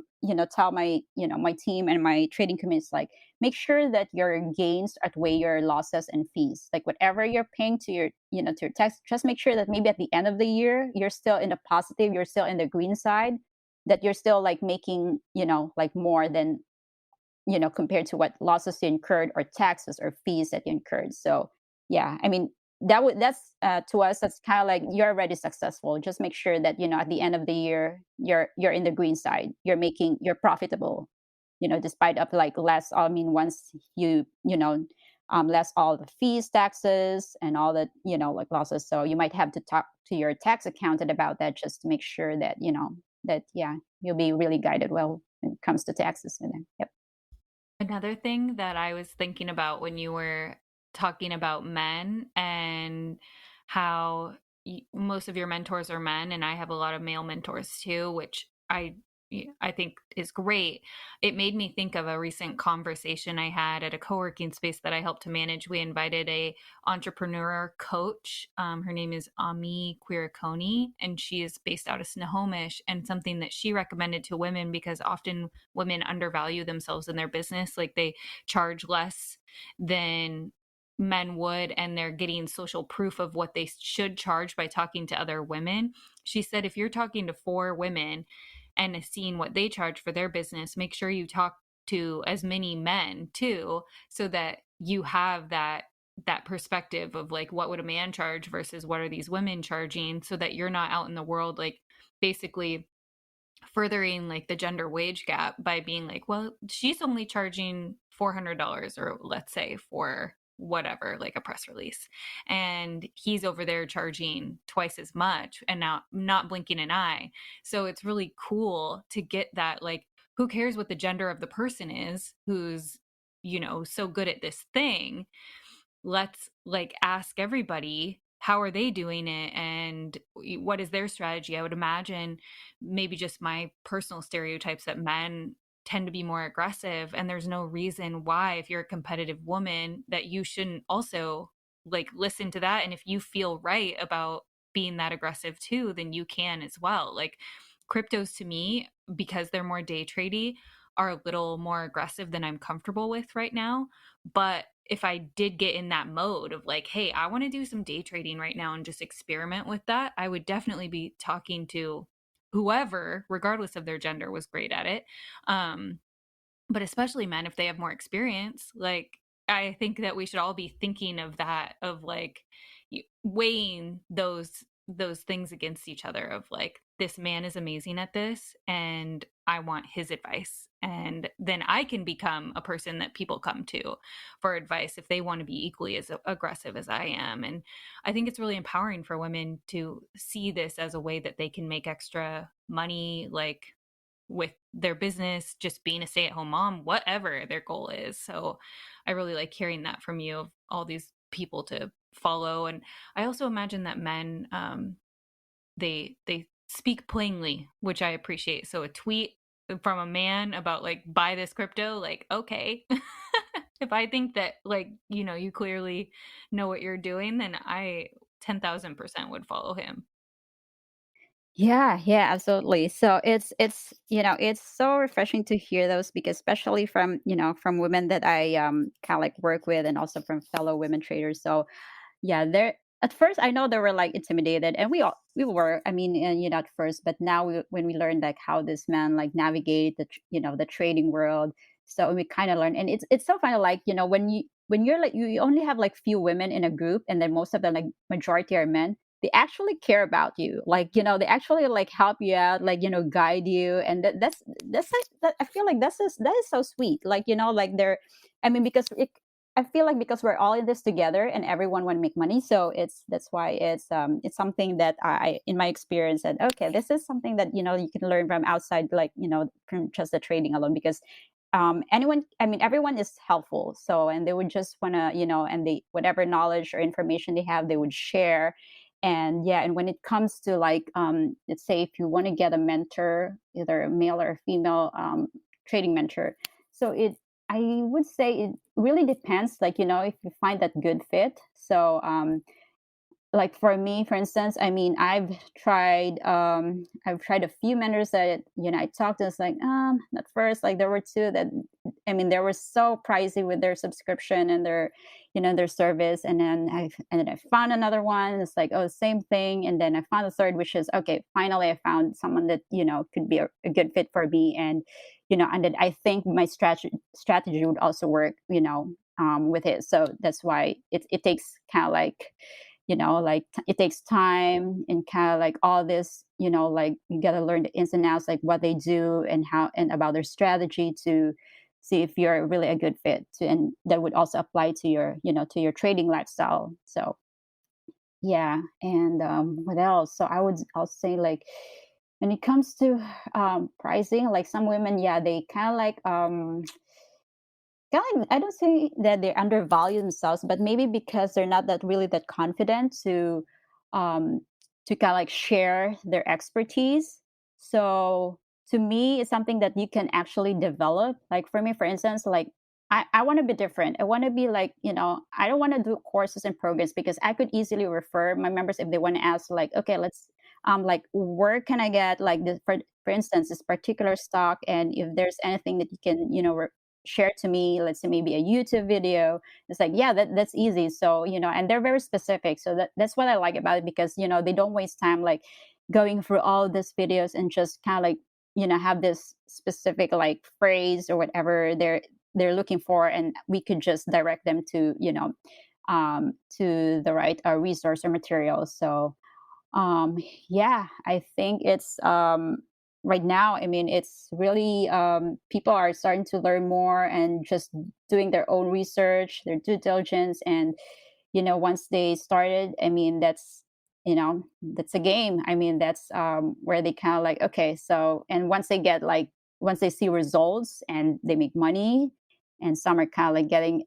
tell my my team and my trading committees, like, make sure that your gains outweigh your losses and fees. Like whatever you're paying to your to your tax, just make sure that maybe at the end of the year you're still in the positive, you're still in the green side, that you're still like making like more than compared to what losses you incurred, or taxes or fees that you incurred. So yeah, I mean, that's to us, that's kind of like you're already successful. Just make sure that at the end of the year you're in the green side, you're profitable, despite of like less. I mean, once less all the fees, taxes, and all that, like losses. So you might have to talk to your tax accountant about that, just to make sure that that, yeah, you'll be really guided well when it comes to taxes. And then, yep. Another thing that I was thinking about when you were talking about men and how most of your mentors are men, and I have a lot of male mentors too, which I think is great. It made me think of a recent conversation I had at a co-working space that I helped to manage. We invited a entrepreneur coach. Her name is Ami Quiriconi, and she is based out of Snohomish. And something that she recommended to women, because often women undervalue themselves in their business, like they charge less than men would, and they're getting social proof of what they should charge by talking to other women. She said, if you're talking to 4 women and seeing what they charge for their business, make sure you talk to as many men too, so that you have that perspective of like, what would a man charge versus what are these women charging, so that you're not out in the world like basically furthering like the gender wage gap by being like, well, she's only charging $400, or let's say for whatever, like a press release, and he's over there charging twice as much and now not blinking an eye. So it's really cool to get that, like, who cares what the gender of the person is who's so good at this thing. Let's like ask everybody, how are they doing it and what is their strategy. I would imagine, maybe just my personal stereotypes, that men tend to be more aggressive, and there's no reason why, if you're a competitive woman, that you shouldn't also like listen to that. And if you feel right about being that aggressive too, then you can as well. Like cryptos to me, because they're more day tradey, are a little more aggressive than I'm comfortable with right now. But if I did get in that mode of like, hey, I want to do some day trading right now and just experiment with that, I would definitely be talking to whoever, regardless of their gender, was great at it. But especially men, if they have more experience. Like, I think that we should all be thinking of that, of like weighing those things against each other, of like, this man is amazing at this, and I want his advice. And then I can become a person that people come to for advice if they want to be equally as aggressive as I am. And I think it's really empowering for women to see this as a way that they can make extra money, like with their business, just being a stay-at-home mom, whatever their goal is. So I really like hearing that from you, of all these people to follow. And I also imagine that men, they speak plainly, which I appreciate. So a tweet from a man about like buy this crypto, like, okay. If I think that, like, you clearly know what you're doing, then I 10,000% would follow him. Yeah, yeah, absolutely. So it's it's so refreshing to hear those, because especially from from women that I kind of like work with, and also from fellow women traders. So yeah, there at first I know they were like intimidated, and we were. I mean, at first, but now when we learned like how this man like navigate the trading world, so we kind of learn, and it's so kind of like when you're like you only have like few women in a group, and then most of them, like majority are men. They actually care about you, like they actually like help you out, like guide you, and I feel like that is so sweet, like like they're, I mean, because I feel like because we're all in this together and everyone want to make money, so that's why it's something that I in my experience said, okay, this is something that you can learn from outside, like from just the trading alone, because anyone, I mean, everyone is helpful, so, and they would just want to and they, whatever knowledge or information they have, they would share. And yeah, and when it comes to like let's say if you want to get a mentor, either a male or a female trading mentor, so I would say it really depends, like if you find that good fit. So like for me, for instance, I mean, I've tried a few mentors that I talked to. It's like at first, like there were two that, I mean, they were so pricey with their subscription and their their service, and then I found another one. It's like, oh, same thing, and then I found a third, which is okay, finally I found someone that could be a good fit for me. And and then I think my strategy would also work with it. So that's why it takes kind of like like it takes time, and kind of like all this like you got to learn the ins and outs, like what they do and how, and about their strategy, to see if you're really a good fit to, and that would also apply to your to your trading lifestyle. So yeah. And what else? So I'll say, like, when it comes to pricing, like some women, yeah, they kind of like I don't say that they undervalue themselves, but maybe because they're not that really that confident um to kind of like share their expertise. So to me, it's something that you can actually develop. Like for me, for instance, like I want to be different. I want to be like, I don't want to do courses and programs, because I could easily refer my members if they want to ask, like, okay, let's like, where can I get like this, for instance, this particular stock, and if there's anything that you can share to me, let's say maybe a YouTube video. It's like, yeah, that's easy. So and they're very specific, so that's what I like about it, because they don't waste time like going through all these videos and just kind of like have this specific like phrase or whatever they're looking for, and we could just direct them to to the right resource or material. So um, yeah, I think it's right now, I mean, it's really people are starting to learn more and just doing their own research, their due diligence. And, once they started, I mean, that's a game. I mean, that's where they kind of like, okay, so, and once they see results and they make money, and some are kind of like getting,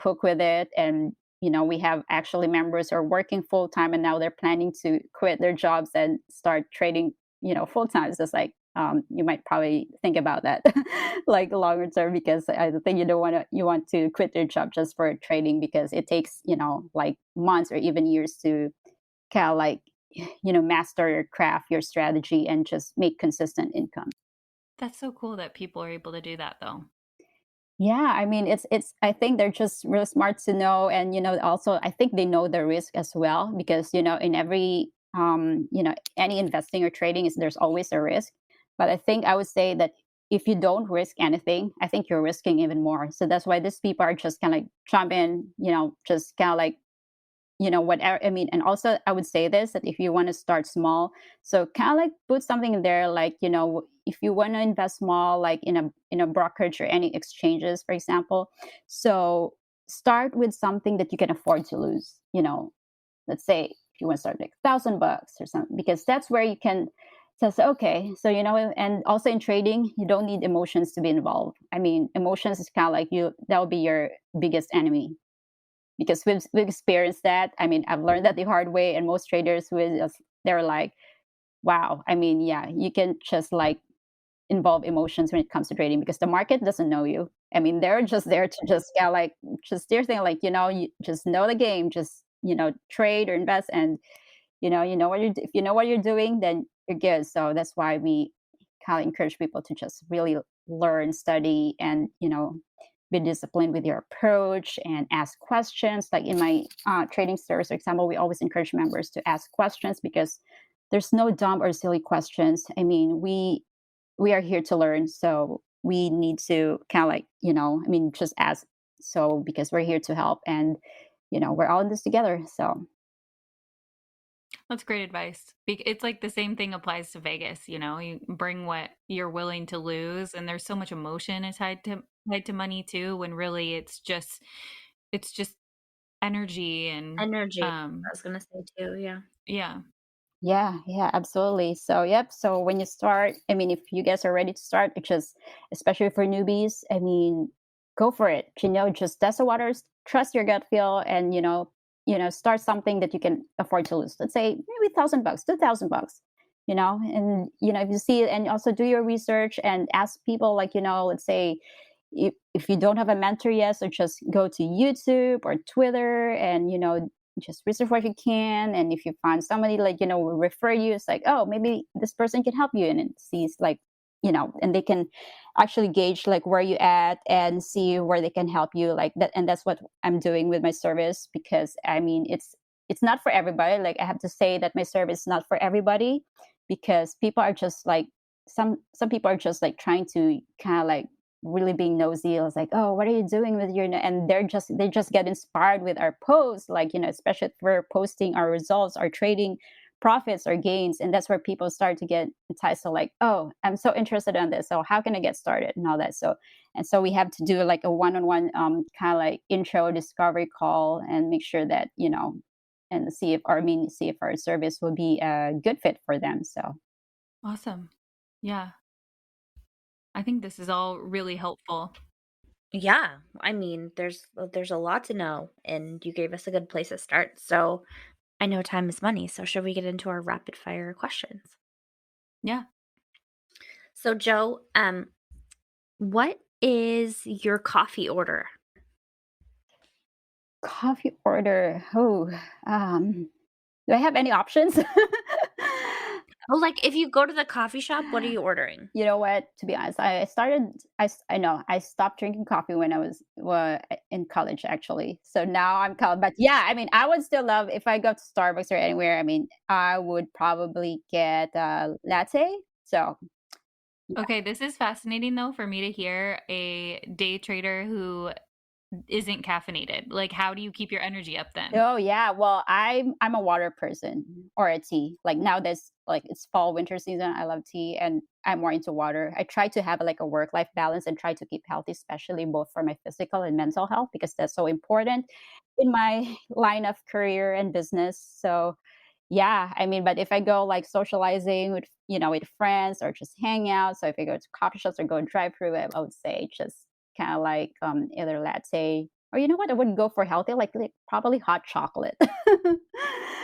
hooked with it. And we have actually members who are working full time, and now they're planning to quit their jobs and start trading, full time. It's just like you might probably think about that like longer term, because I think you want to quit your job just for trading, because it takes like months or even years to kind of like master your craft, your strategy, and just make consistent income. That's so cool that people are able to do that, though. Yeah, I mean, it's I think they're just really smart to know. And also I think they know the risk as well, because in every any investing or trading, is there's always a risk. But I think I would say that if you don't risk anything, I think you're risking even more. So that's why these people are just kind of like jump in, just kind of like whatever. I mean, and also I would say this, that if you want to start small, so kind of like put something in there, like if you want to invest small, like in a brokerage or any exchanges, for example, so start with something that you can afford to lose. Let's say if you want to start like $1,000 or something, because that's where you can say, okay, so and also in trading, you don't need emotions to be involved. I mean, emotions is kind of like that will be your biggest enemy, because we've experienced that. I mean, I've learned that the hard way, and most traders they're like, wow. I mean, yeah, you can just like involve emotions when it comes to trading, because the market doesn't know you. I mean, they're just there to just like just they're saying like, you just know the game, just trade or invest, and if you know what you're doing, then you're good. So that's why we kind of encourage people to just really learn, study, and be disciplined with your approach and ask questions. Like in my trading service, for example, we always encourage members to ask questions, because there's no dumb or silly questions. I mean, we are here to learn, so we need to kind of like I mean, just ask. So because we're here to help, and we're all in this together. So That's great advice. It's like the same thing applies to Vegas, you bring what you're willing to lose, and there's so much emotion tied to money too, when really it's just energy and Energy. I was gonna say too. Yeah. yeah. yeah, absolutely. So yep. So when you start, I mean, if you guys are ready to start, it's just especially for newbies, I mean, go for it. Just test the waters, trust your gut feel, and start something that you can afford to lose. Let's say maybe $1,000, $2,000. And if you see it, and also do your research and ask people, like let's say if you don't have a mentor yet, so just go to YouTube or Twitter, and just research what you can. And if you find somebody like will refer you, it's like, oh, maybe this person can help you, and it sees like and they can actually gauge like where you at and see where they can help you like that. And that's what I'm doing with my service, because I mean, it's not for everybody. Like, I have to say that my service is not for everybody, because people are just like some people are just like trying to kind of like really being nosy. I was like, oh, what are you doing with your, and they just get inspired with our posts, like especially if we're posting our results, our trading profits or gains, and that's where people start to get enticed. So like, oh, I'm so interested in this, so how can I get started and all that. So we have to do like a one-on-one kind of like intro discovery call, and make sure that and see if our service will be a good fit for them. So Awesome. Yeah. I think this is all really helpful. Yeah, I mean, there's a lot to know, and you gave us a good place to start. So I know time is money. So should we get into our rapid fire questions? Yeah. So Joe, what is your coffee order? coffee order. Oh, do I have any options? Oh, like if you go to the coffee shop, what are you ordering? You know what? To be honest, I know I stopped drinking coffee when I was in college, actually. So now I'm college. But yeah, I mean, I would still love if I go to Starbucks or anywhere. I mean, I would probably get a latte. So Okay, this is fascinating though for me to hear a day trader who isn't caffeinated. Like, how do you keep your energy up then? oh yeah, well I'm a water person or a tea. Like now there's like it's fall winter season. I love tea, and I'm more into water. I try to have like a work life balance and try to keep healthy, especially both for my physical and mental health, because that's so important in my line of career and business. So yeah, I mean, but if I go like socializing with with friends or just hang out, so if I go to coffee shops or go drive through, I would say just kind of like either latte, or you know what, I wouldn't go for healthy, like probably hot chocolate.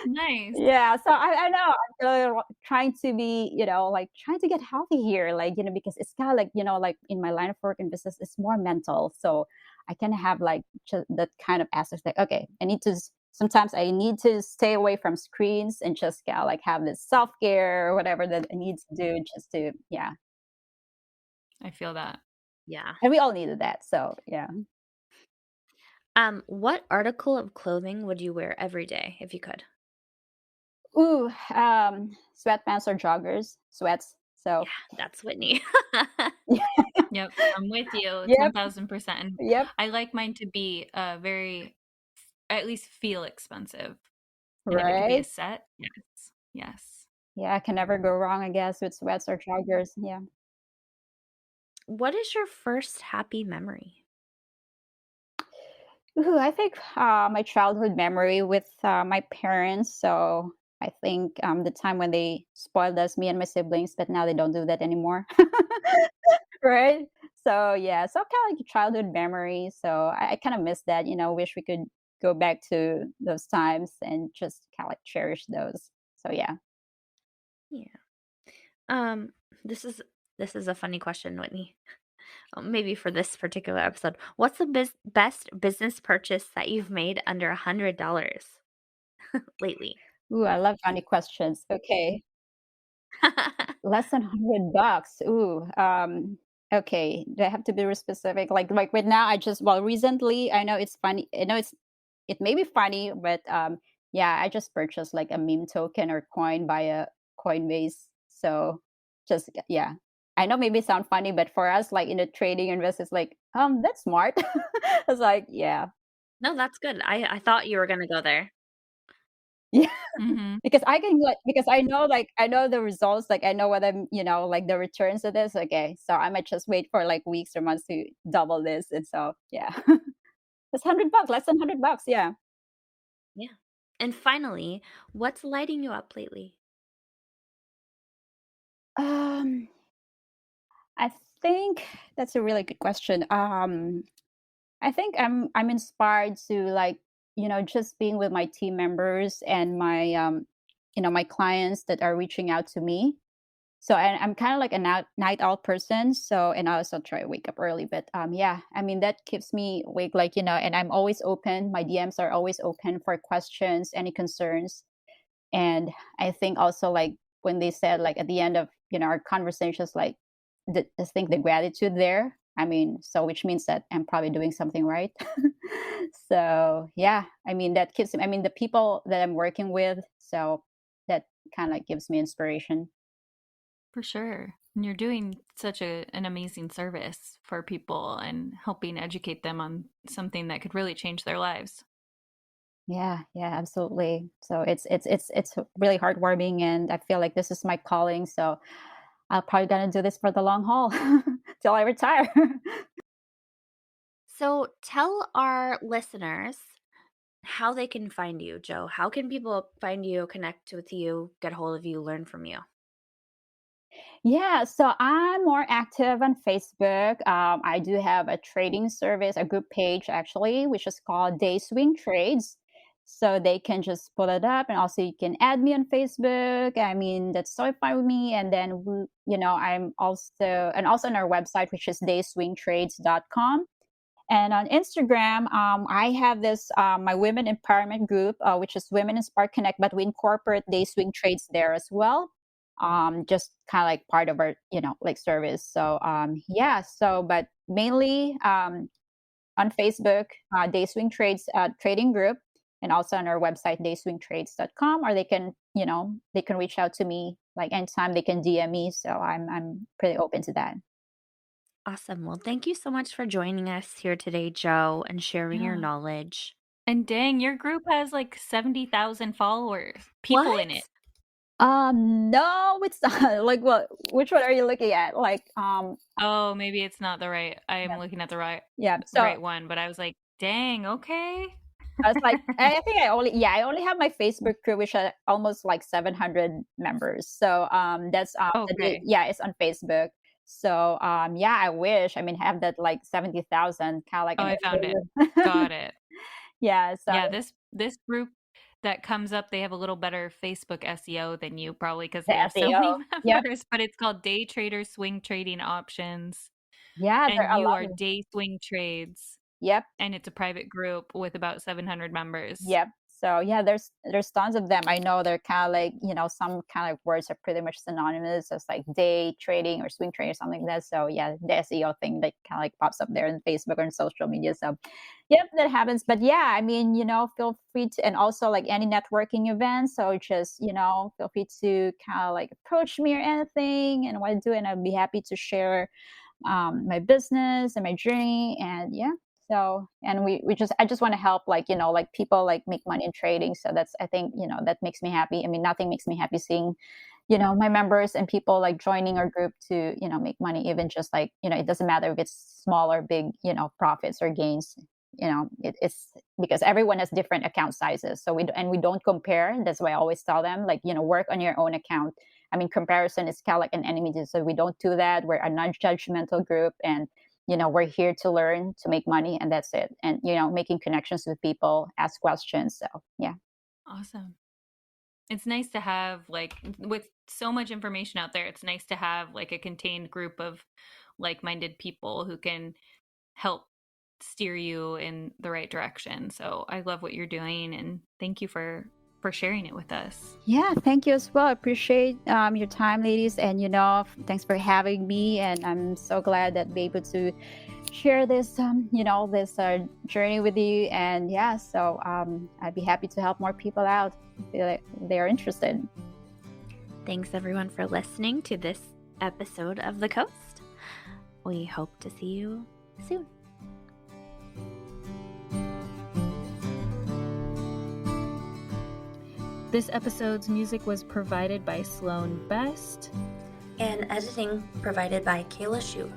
Nice. Yeah, so I know I'm really trying to be, like trying to get healthy here, like because it's kind of like like in my line of work and business, it's more mental, so I can have like that kind of aspect. Like, okay, sometimes I need to stay away from screens and just kind of like have this self care or whatever that I need to do, just to yeah, I feel that. Yeah. and we all needed that. So yeah. What article of clothing would you wear every day if you could? Ooh, sweatpants or joggers, sweats. So Yeah, that's Whitney. Yep, I'm with you. It's yep, 1000%. And yep, I like mine to be very, at least feel expensive. And if it could be a right. set, yes. Yes. Yeah, I can never go wrong, I guess, with sweats or joggers. Yeah. what is your first happy memory? Ooh, I think my childhood memory with my parents. So I think the time when they spoiled us, me and my siblings, but now they don't do that anymore. Right? So yeah, so kind of like a childhood memory. So I kind of miss that. Wish we could go back to those times and just kind of like cherish those. So yeah. Yeah. Um, this is this is a funny question, Whitney. Maybe for this particular episode. What's the best business purchase that you've made under $100 lately? Ooh, I love funny questions. Okay. Less than $100. Ooh, okay. Do I have to be real specific? Like right now, well, recently, I know it's funny. I know it may be funny, but yeah, I just purchased like a meme token or coin via Coinbase. So just yeah, I know maybe it sound funny, but for us, like in the trading investors, like that's smart. It's like yeah, No, that's good. I thought you were gonna go there. yeah. Mm-hmm. Because I can like because I know I know the results, like I know what like the returns of this. Okay. So I might just wait for like weeks or months to double this. And so yeah. It's $100, less than $100. Yeah. Yeah. And finally, what's lighting you up lately? Um I think that's a really good question. I think I'm inspired to like, just being with my team members and my my clients that are reaching out to me. So I'm kind of like a night owl person. So and I also try to wake up early, but yeah, I mean that keeps me awake. Like and I'm always open. My DMs are always open for questions, any concerns. And I think also like when they said like at the end of our conversations, like I think the gratitude there. I mean, so which means that I'm probably doing something right. So yeah, I mean that keeps. I mean the people that I'm working with. So that kind of like gives me inspiration. For sure. And you're doing such an amazing service for people and helping educate them on something that could really change their lives. Yeah, yeah, absolutely. So it's really heartwarming, and I feel like this is my calling. So I'll probably gonna do this for the long haul till I retire. So tell our listeners how they can find you, Joe. How can people find you, connect with you, get a hold of you, learn from you? Yeah, so I'm more active on Facebook. I do have a trading service, a group page actually, which is called Day Swing Trades. So they can just pull it up, and also you can add me on Facebook. I mean, that's so fine with me. And then I'm also on our website, which is dayswingtrades.com. And on Instagram, I have this my women empowerment group, which is Women in Spark Connect, but we incorporate day swing trades there as well. Just kind of like part of our, like service. So yeah, so but mainly on Facebook, Day Swing Trades trading group, and also on our website, dayswingtrades.com, or they can reach out to me like anytime. They can DM me. So I'm pretty open to that. Awesome. Well, thank you so much for joining us here today, Joe, and sharing your Yeah. knowledge. And dang, your group has like 70,000 followers, people What? in it. No, it's not. Like, what? Which one are you looking at? Like, Oh, maybe it's not the right. I am yeah, looking at the right yeah. So right one, but I was like, dang, okay. I was like, I think I only have my Facebook group, which are almost like 700 members. So that's Okay. yeah, it's on Facebook. So yeah, I wish. I mean, have that like 70,000 kind of like Oh, an I found it. algorithm. Got it. Yeah. So Yeah, this group that comes up, they have a little better Facebook SEO than you probably because the they have so many SEO. Yep. members, but it's called Day Trader Swing Trading Options, Yeah, there and are a you lot are of. Day Swing Trades, Yep. and it's a private group with about 700 members. Yep. So yeah, there's tons of them. I know they're kind of like some kind of words are pretty much synonymous as like day trading or swing trading or something like that. So yeah, the SEO thing that kind of like pops up there in Facebook or in social media. So yep, that happens. But yeah, I mean feel free to, and also like any networking events. So just feel free to kind of like approach me or anything and what I do, and I'd be happy to share my business and my journey. And yeah, so and we just I just want to help like like people like make money in trading. So that's I think that makes me happy. I mean, nothing makes me happy seeing my members and people like joining our group to, make money, even just like, it doesn't matter if it's small or big, profits or gains. It's because everyone has different account sizes. So we don't compare. That's why I always tell them, like, work on your own account. I mean, comparison is kind of like an enemy. So we don't do that. We're a non-judgmental group, and we're here to learn, to make money, and that's it. And making connections with people, ask questions. So yeah. Awesome. It's nice to have, like, with so much information out there, it's nice to have like a contained group of like-minded people who can help steer you in the right direction. So I love what you're doing, and thank you for sharing it with us. Yeah, thank you as well. I appreciate your time, ladies, and thanks for having me. And I'm so glad that be able to share this this journey with you. And yeah, so I'd be happy to help more people out if they are interested. Thanks everyone for listening to this episode of The Coast. We hope to see you soon. This episode's music was provided by Sloan Best. And editing provided by Kayla Shu.